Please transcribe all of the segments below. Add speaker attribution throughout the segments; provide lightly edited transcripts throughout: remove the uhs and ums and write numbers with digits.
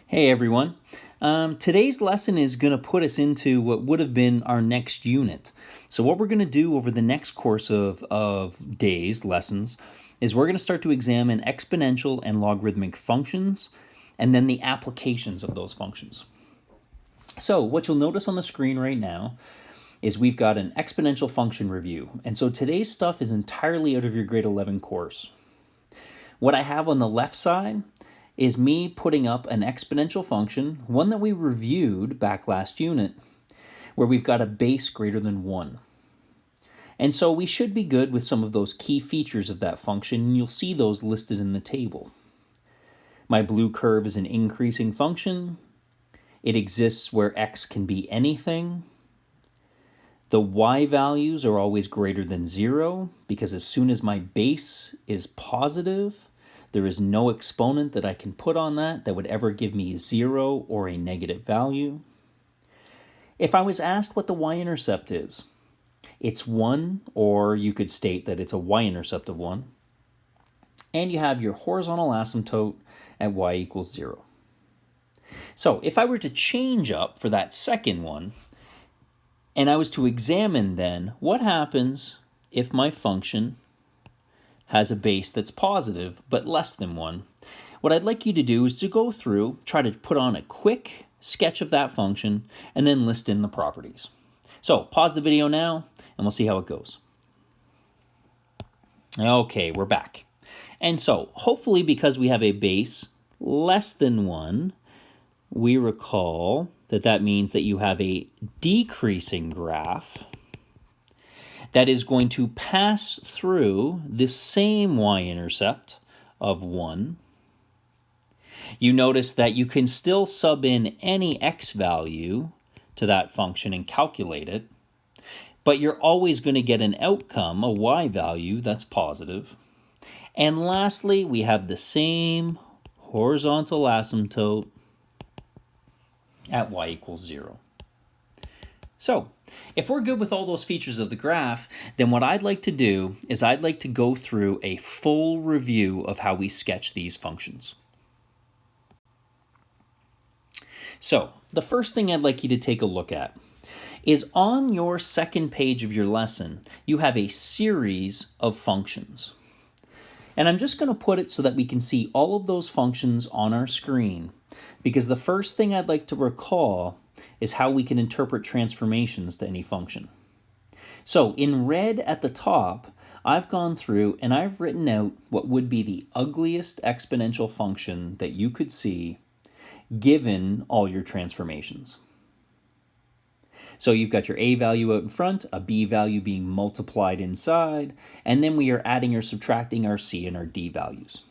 Speaker 1: Hey everyone. Today's lesson is going to put us into what would have been our next unit. So what we're going to do over the next course of days, lessons, is we're going to start to examine exponential and logarithmic functions and then the applications of those functions. So what you'll notice on the screen right now is we've got an exponential function review. And so today's stuff is entirely out of your grade 11 course. What I have on the left side is me putting up an exponential function, one that we reviewed back last unit, where we've got a base greater than 1. And so we should be good with some of those key features of that function, and you'll see those listed in the table. My blue curve is an increasing function. It exists where x can be anything. The y values are always greater than 0, because as soon as my base is positive, there is no exponent that I can put on that would ever give me 0 or a negative value. If I was asked what the y-intercept is, it's 1, or you could state that it's a y-intercept of 1. And you have your horizontal asymptote at y equals 0. So if I were to change up for that second one, and I was to examine then what happens if my function has a base that's positive but less than 1. What I'd like you to do is to go through, try to put on a quick sketch of that function, and then list in the properties. So pause the video now, and we'll see how it goes. Okay, we're back. And so hopefully because we have a base less than 1, we recall that that means that you have a decreasing graph that is going to pass through the same y-intercept of 1. You notice that you can still sub in any x value to that function and calculate it, but you're always going to get an outcome, a y value that's positive. And lastly, we have the same horizontal asymptote at y equals 0. So, if we're good with all those features of the graph, then what I'd like to do is I'd like to go through a full review of how we sketch these functions. So, the first thing I'd like you to take a look at is on your second page of your lesson, you have a series of functions. And I'm just going to put it so that we can see all of those functions on our screen, because the first thing I'd like to recall is how we can interpret transformations to any function. So in red at the top, I've gone through and I've written out what would be the ugliest exponential function that you could see given all your transformations. So you've got your a value out in front, a b value being multiplied inside, and then we are adding or subtracting our c and our d values.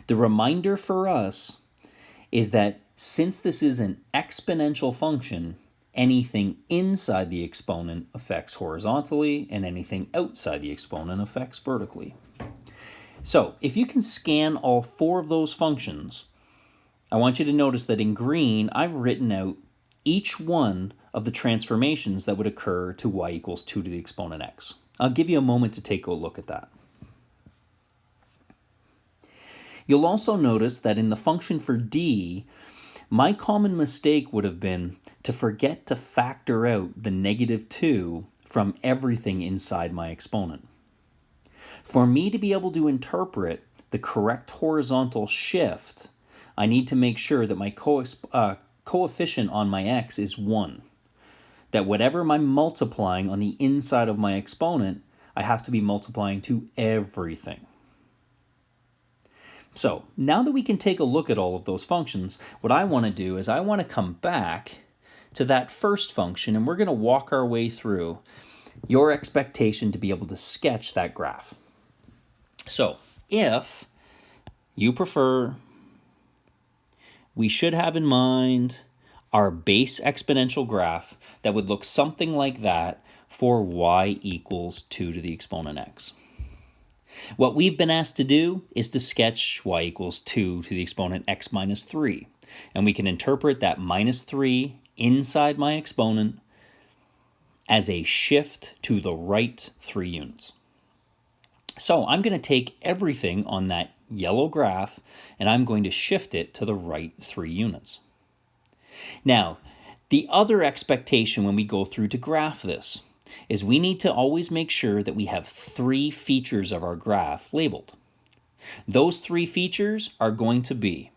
Speaker 1: The reminder for us is that since this is an exponential function, anything inside the exponent affects horizontally, and anything outside the exponent affects vertically. So if you can scan all 4 of those functions, I want you to notice that in green, I've written out each one of the transformations that would occur to y equals 2 to the exponent x. I'll give you a moment to take a look at that. You'll also notice that in the function for d, my common mistake would have been to forget to factor out the -2 from everything inside my exponent. For me to be able to interpret the correct horizontal shift, I need to make sure that my coefficient on my x is 1. That whatever I'm multiplying on the inside of my exponent, I have to be multiplying to everything. So now that we can take a look at all of those functions, what I want to do is I want to come back to that first function, and we're going to walk our way through your expectation to be able to sketch that graph. So if you prefer, we should have in mind our base exponential graph that would look something like that for y equals 2 to the exponent x. What we've been asked to do is to sketch y equals 2 to the exponent x minus 3. And we can interpret that minus 3 inside my exponent as a shift to the right 3 units. So I'm going to take everything on that yellow graph and I'm going to shift it to the right 3 units. Now, the other expectation when we go through to graph this is we need to always make sure that we have 3 features of our graph labeled. Those 3 features are going to be,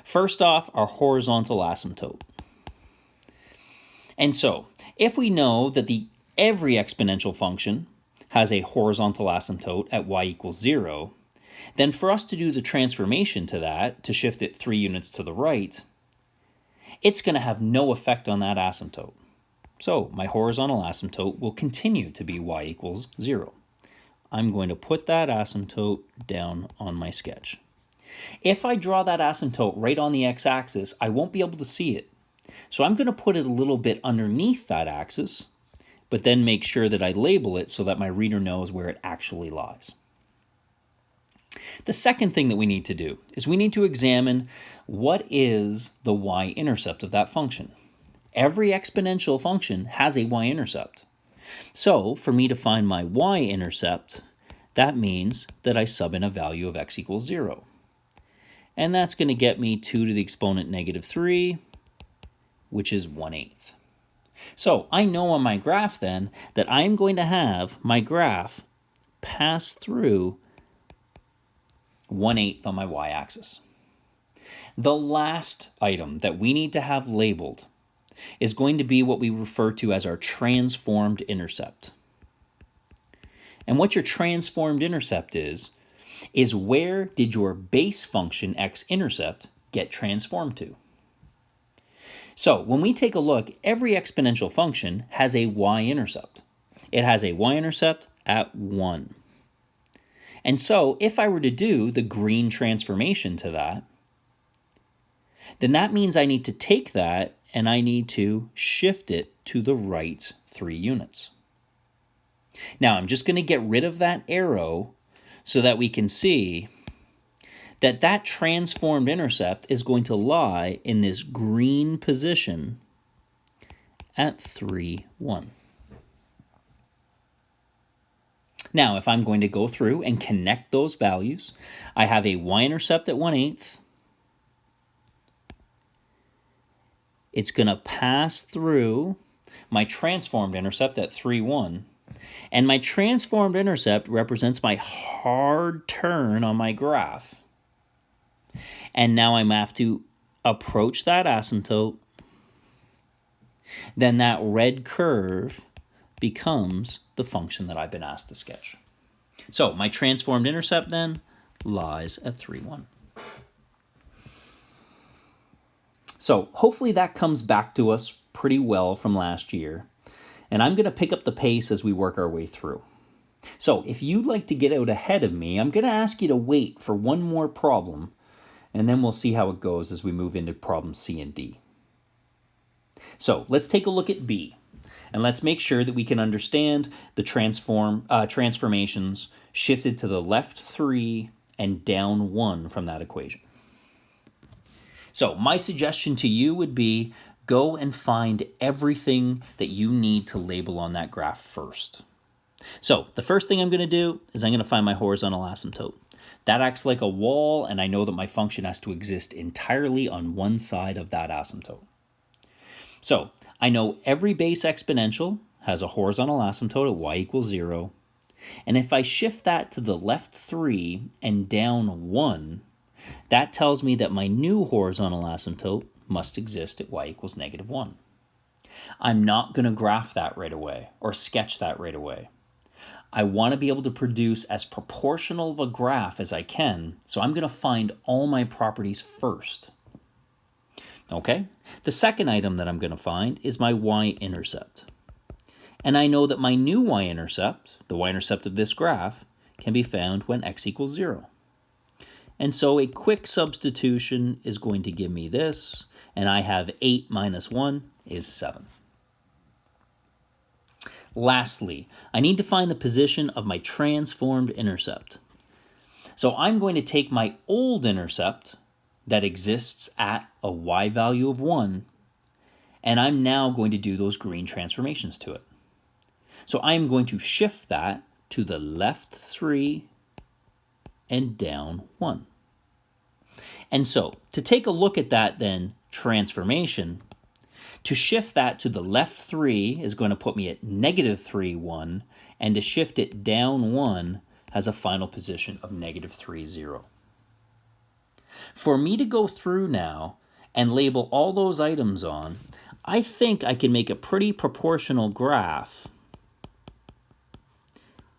Speaker 1: first off, our horizontal asymptote. And so, if we know that every exponential function has a horizontal asymptote at y equals 0, then for us to do the transformation to that, to shift it 3 units to the right, it's going to have no effect on that asymptote. So my horizontal asymptote will continue to be y equals 0. I'm going to put that asymptote down on my sketch. If I draw that asymptote right on the x-axis, I won't be able to see it. So I'm going to put it a little bit underneath that axis, but then make sure that I label it so that my reader knows where it actually lies. The second thing that we need to do is we need to examine what is the y-intercept of that function. Every exponential function has a y-intercept. So for me to find my y-intercept, that means that I sub in a value of x equals 0. And that's going to get me 2 to the exponent negative 3, which is 1/8. So I know on my graph then that I'm going to have my graph pass through 1/8 on my y-axis. The last item that we need to have labeled is going to be what we refer to as our transformed intercept. And what your transformed intercept is where did your base function x-intercept get transformed to? So when we take a look, every exponential function has a y-intercept. It has a y-intercept at 1. And so if I were to do the green transformation to that, then that means I need to take that and I need to shift it to the right 3 units. Now I'm just going to get rid of that arrow so that we can see that that transformed intercept is going to lie in this green position at 3, 1. Now, if I'm going to go through and connect those values, I have a y-intercept at 1/8. It's going to pass through my transformed intercept at 3, 1. And my transformed intercept represents my hard turn on my graph. And now I have to approach that asymptote. Then that red curve becomes the function that I've been asked to sketch. So my transformed intercept then lies at 3, 1. So hopefully that comes back to us pretty well from last year. And I'm going to pick up the pace as we work our way through. So if you'd like to get out ahead of me, I'm going to ask you to wait for one more problem, and then we'll see how it goes as we move into problems C and D. So let's take a look at B, and let's make sure that we can understand the transformations shifted to the left 3 and down 1 from that equation. So my suggestion to you would be go and find everything that you need to label on that graph first. So the first thing I'm going to do is I'm going to find my horizontal asymptote. That acts like a wall, and I know that my function has to exist entirely on one side of that asymptote. So I know every base exponential has a horizontal asymptote at y equals 0. And if I shift that to the left 3 and down 1, that tells me that my new horizontal asymptote must exist at y equals negative 1. I'm not going to graph that right away or sketch that right away. I want to be able to produce as proportional of a graph as I can, so I'm going to find all my properties first. Okay? The second item that I'm going to find is my y-intercept. And I know that my new y-intercept, the y-intercept of this graph, can be found when x equals 0. And so a quick substitution is going to give me this, and I have 8 minus 1 is 7. Lastly, I need to find the position of my transformed intercept. So I'm going to take my old intercept that exists at a y value of 1, and I'm now going to do those green transformations to it. So I'm going to shift that to the left 3 and down 1. And so to take a look at that then transformation, to shift that to the left 3 is going to put me at negative 3, 1, and to shift it down 1 has a final position of negative 3, 0. For me to go through now and label all those items on, I think I can make a pretty proportional graph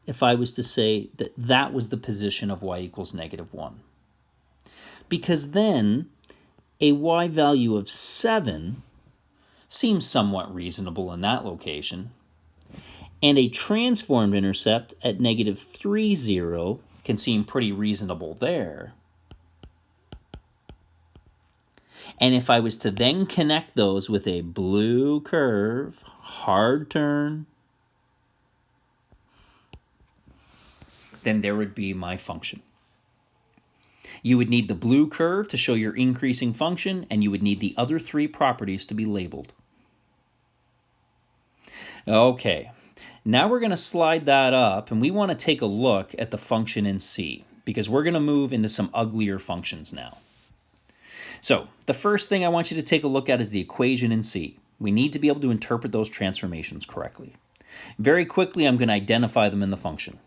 Speaker 1: if I was to say that that was the position of y equals negative 1. Because then a y value of 7 seems somewhat reasonable in that location, and a transformed intercept at negative 3, 0 can seem pretty reasonable there. And if I was to then connect those with a blue curve, hard turn, then there would be my function. You would need the blue curve to show your increasing function, and you would need the other 3 properties to be labeled. Okay, now we're going to slide that up, and we want to take a look at the function in C, because we're going to move into some uglier functions now. So, the first thing I want you to take a look at is the equation in C. We need to be able to interpret those transformations correctly. Very quickly, I'm going to identify them in the function.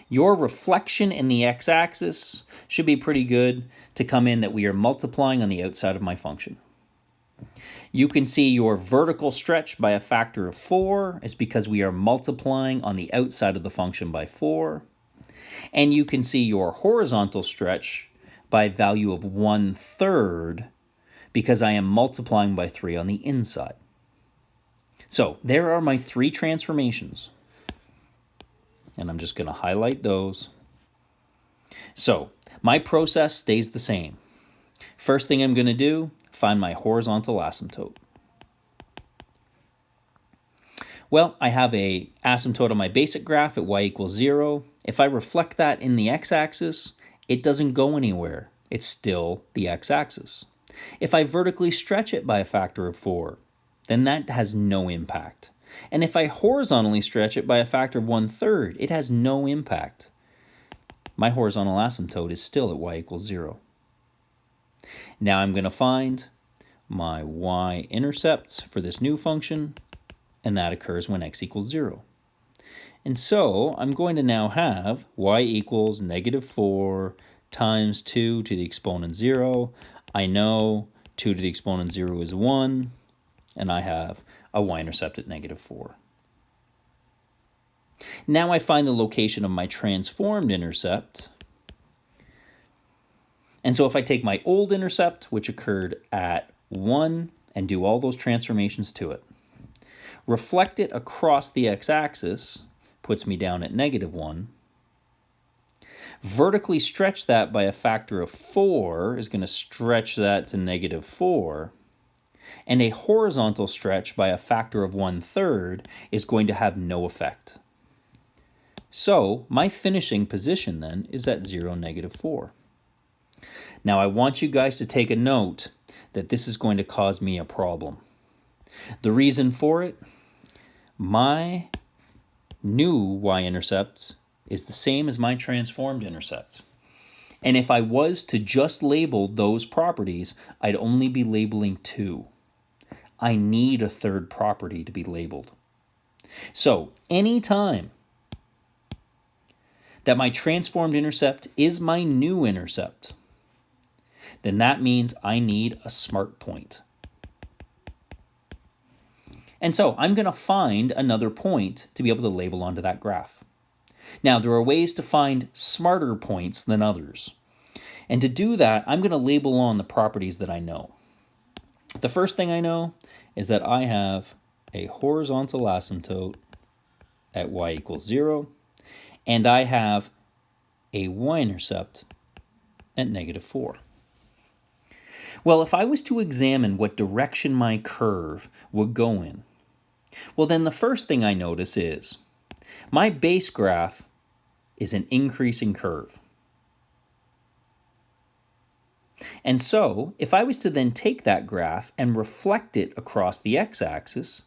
Speaker 1: Your reflection in the x-axis should be pretty good to come in that we are multiplying on the outside of my function. You can see your vertical stretch by a factor of 4 is because we are multiplying on the outside of the function by 4. And you can see your horizontal stretch by a value of 1/3 because I am multiplying by 3 on the inside. So there are my 3 transformations. And I'm just going to highlight those. So my process stays the same. First thing I'm going to do, find my horizontal asymptote. Well, I have a asymptote on my basic graph at y equals 0. If I reflect that in the x-axis, it doesn't go anywhere. It's still the x-axis. If I vertically stretch it by a factor of 4, then that has no impact. And if I horizontally stretch it by a factor of 1/3, it has no impact. My horizontal asymptote is still at y equals 0. Now I'm going to find my y-intercept for this new function, and that occurs when x equals 0. And so I'm going to now have y equals negative 4 times 2 to the exponent 0. I know 2 to the exponent 0 is 1, and I have a y-intercept at negative 4. Now I find the location of my transformed intercept. And so if I take my old intercept, which occurred at 1, and do all those transformations to it, reflect it across the x-axis, puts me down at negative 1. Vertically stretch that by a factor of 4 is going to stretch that to negative 4. And a horizontal stretch by a factor of 1/3 is going to have no effect. So my finishing position then is at 0, negative 4. Now I want you guys to take a note that this is going to cause me a problem. The reason for it, my new y-intercept is the same as my transformed intercept. And if I was to just label those properties, I'd only be labeling 2. I need a 3rd property to be labeled. So anytime that my transformed intercept is my new intercept, then that means I need a smart point. And so I'm going to find another point to be able to label onto that graph. Now, there are ways to find smarter points than others. And to do that, I'm going to label on the properties that I know. The first thing I know is that I have a horizontal asymptote at y equals 0, and I have a y-intercept at negative 4. Well, if I was to examine what direction my curve would go in, well, then the first thing I notice is my base graph is an increasing curve. And so, if I was to then take that graph and reflect it across the x-axis,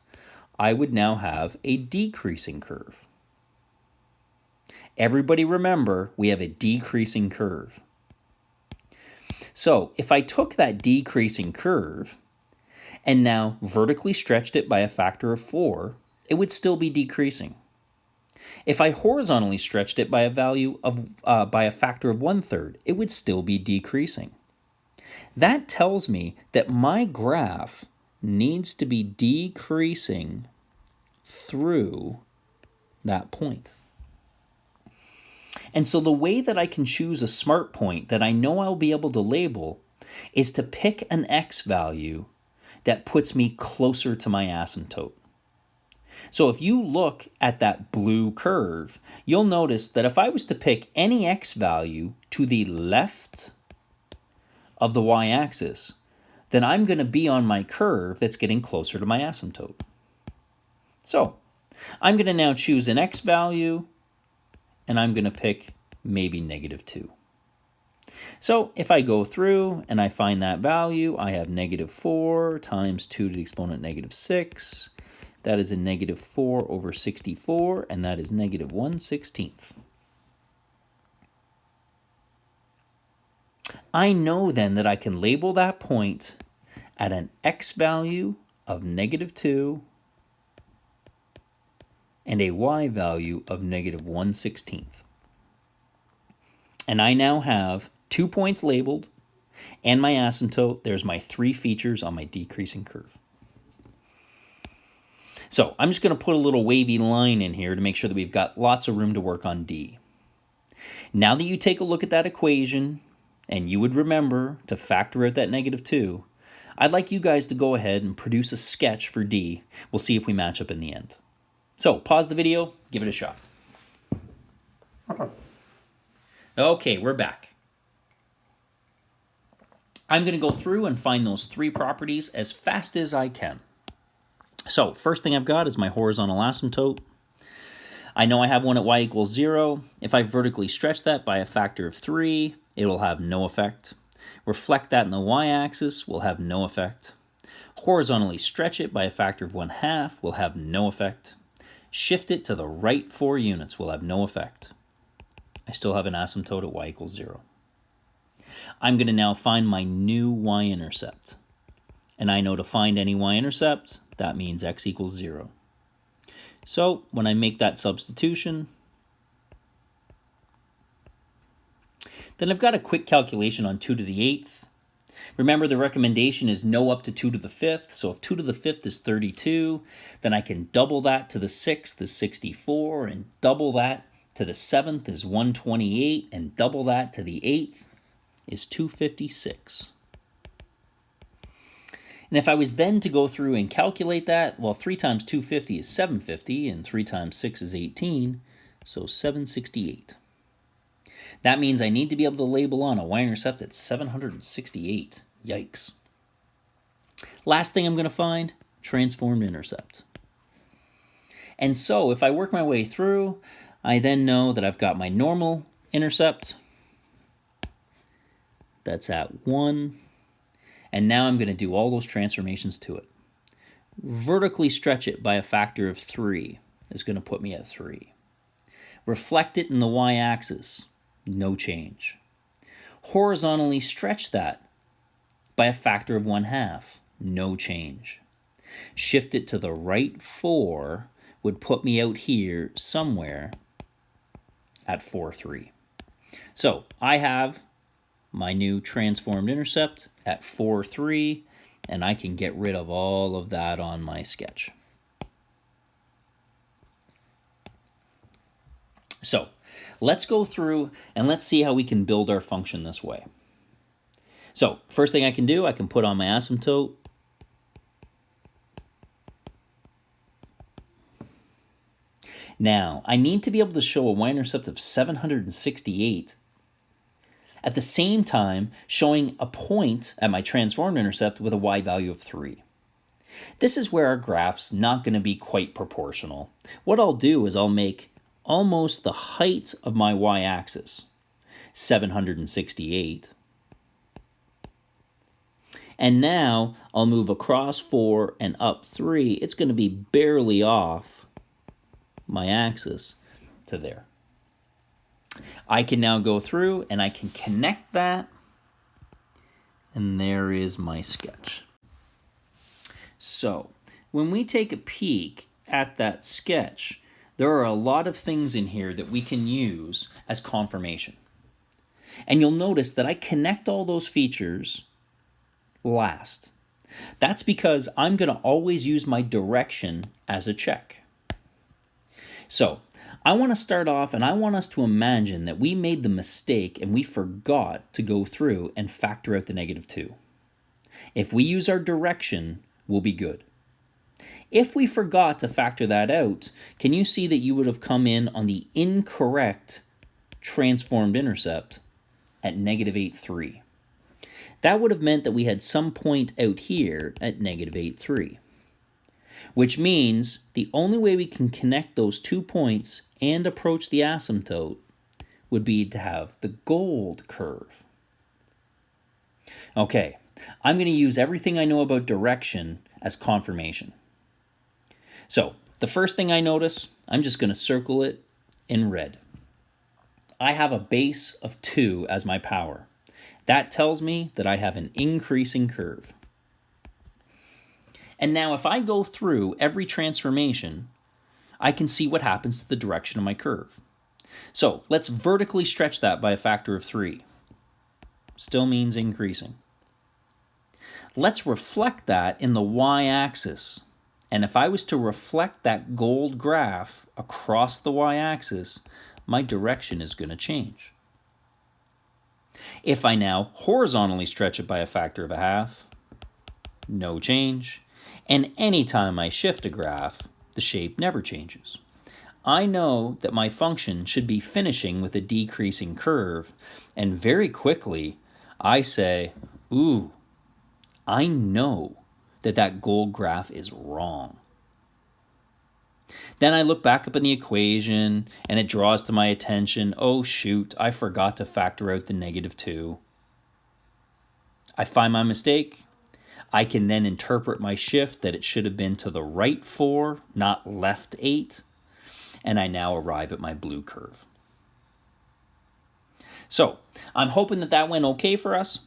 Speaker 1: I would now have a decreasing curve. Everybody remember, we have a decreasing curve. So, if I took that decreasing curve and now vertically stretched it by a factor of 4, it would still be decreasing. If I horizontally stretched it by a value of by a factor of 1/3, it would still be decreasing. That tells me that my graph needs to be decreasing through that point. And so the way that I can choose a smart point that I know I'll be able to label is to pick an x value that puts me closer to my asymptote. So if you look at that blue curve, you'll notice that if I was to pick any x value to the left of the y-axis, then I'm going to be on my curve that's getting closer to my asymptote. So I'm going to now choose an x value, and I'm going to pick maybe -2. So if I go through and I find that value, I have -4 times 2 to the exponent -6. That is a -4 over 64, and that is -1/16. I know then that I can label that point at an x value of -2 and a y value of -1/16. And I now have 2 points labeled and my asymptote. There's my 3 features on my decreasing curve. So I'm just going to put a little wavy line in here to make sure that we've got lots of room to work on D. Now that you take a look at that equation, and you would remember to factor out that -2, I'd like you guys to go ahead and produce a sketch for D. We'll see if we match up in the end. So pause the video, give it a shot. Okay, we're back. I'm going to go through and find those 3 properties as fast as I can. So first thing I've got is my horizontal asymptote. I know I have one at y equals 0. If I vertically stretch that by a factor of 3, it'll have no effect. Reflect that in the y-axis will have no effect. Horizontally stretch it by a factor of 1/2 will have no effect. Shift it to the right 4 units will have no effect. I still have an asymptote at y equals 0. I'm going to now find my new y-intercept. And I know to find any y-intercept, that means x equals 0. So when I make that substitution, then I've got a quick calculation on 2 to the 8th. Remember, the recommendation is no up to 2 to the 5th. So if 2 to the 5th is 32, then I can double that to the 6th is 64, and double that to the 7th is 128, and double that to the 8th is 256. And if I was then to go through and calculate that, well, 3 times 250 is 750, and 3 times 6 is 18, so 768. That means I need to be able to label on a y-intercept at 768. Yikes. Last thing I'm going to find, transformed intercept. And so if I work my way through, I then know that I've got my normal intercept. That's at 1. And now I'm going to do all those transformations to it. Vertically stretch it by a factor of 3 is going to put me at 3. Reflect it in the y-axis, no change. Horizontally stretch that by a factor of 1/2, no change. Shift it to the right 4 would put me out here somewhere at 4,3. So I have my new transformed intercept at 4,3, and I can get rid of all of that on my sketch. So let's go through and let's see how we can build our function this way. So first thing I can do, I can put on my asymptote. Now, I need to be able to show a y-intercept of 768 at the same time showing a point at my transformed intercept with a y value of 3. This is where our graph's not going to be quite proportional. What I'll do is I'll make almost the height of my y-axis 768. And now I'll move across 4 and up 3. It's going to be barely off my axis to there. I can now go through and I can connect that, and there is my sketch. So, when we take a peek at that sketch, there are a lot of things in here that we can use as confirmation. And you'll notice that I connect all those features last. That's because I'm going to always use my direction as a check. So, I want to start off and I want us to imagine that we made the mistake and we forgot to go through and factor out the -2. If we use our direction, we'll be good. If we forgot to factor that out, can you see that you would have come in on the incorrect transformed intercept at -8, 3? That would have meant that we had some point out here at -8, 3. Which means the only way we can connect those 2 points and approach the asymptote would be to have the gold curve. Okay, I'm going to use everything I know about direction as confirmation. So, the first thing I notice, I'm just going to circle it in red. I have a base of 2 as my power. That tells me that I have an increasing curve. And now if I go through every transformation, I can see what happens to the direction of my curve. So let's vertically stretch that by a factor of 3. Still means increasing. Let's reflect that in the y-axis. And if I was to reflect that gold graph across the y-axis, my direction is going to change. If I now horizontally stretch it by a factor of 1/2, no change. And anytime I shift a graph, the shape never changes. I know that my function should be finishing with a decreasing curve, and very quickly I say, ooh, I know that that gold graph is wrong. Then I look back up in the equation, and it draws to my attention, oh shoot, I forgot to factor out the -2. I find my mistake. I can then interpret my shift that it should have been to the right 4, not left 8, and I now arrive at my blue curve. So, I'm hoping that that went okay for us.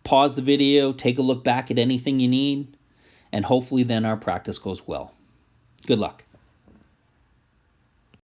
Speaker 1: Pause the video, take a look back at anything you need, and hopefully then our practice goes well. Good luck.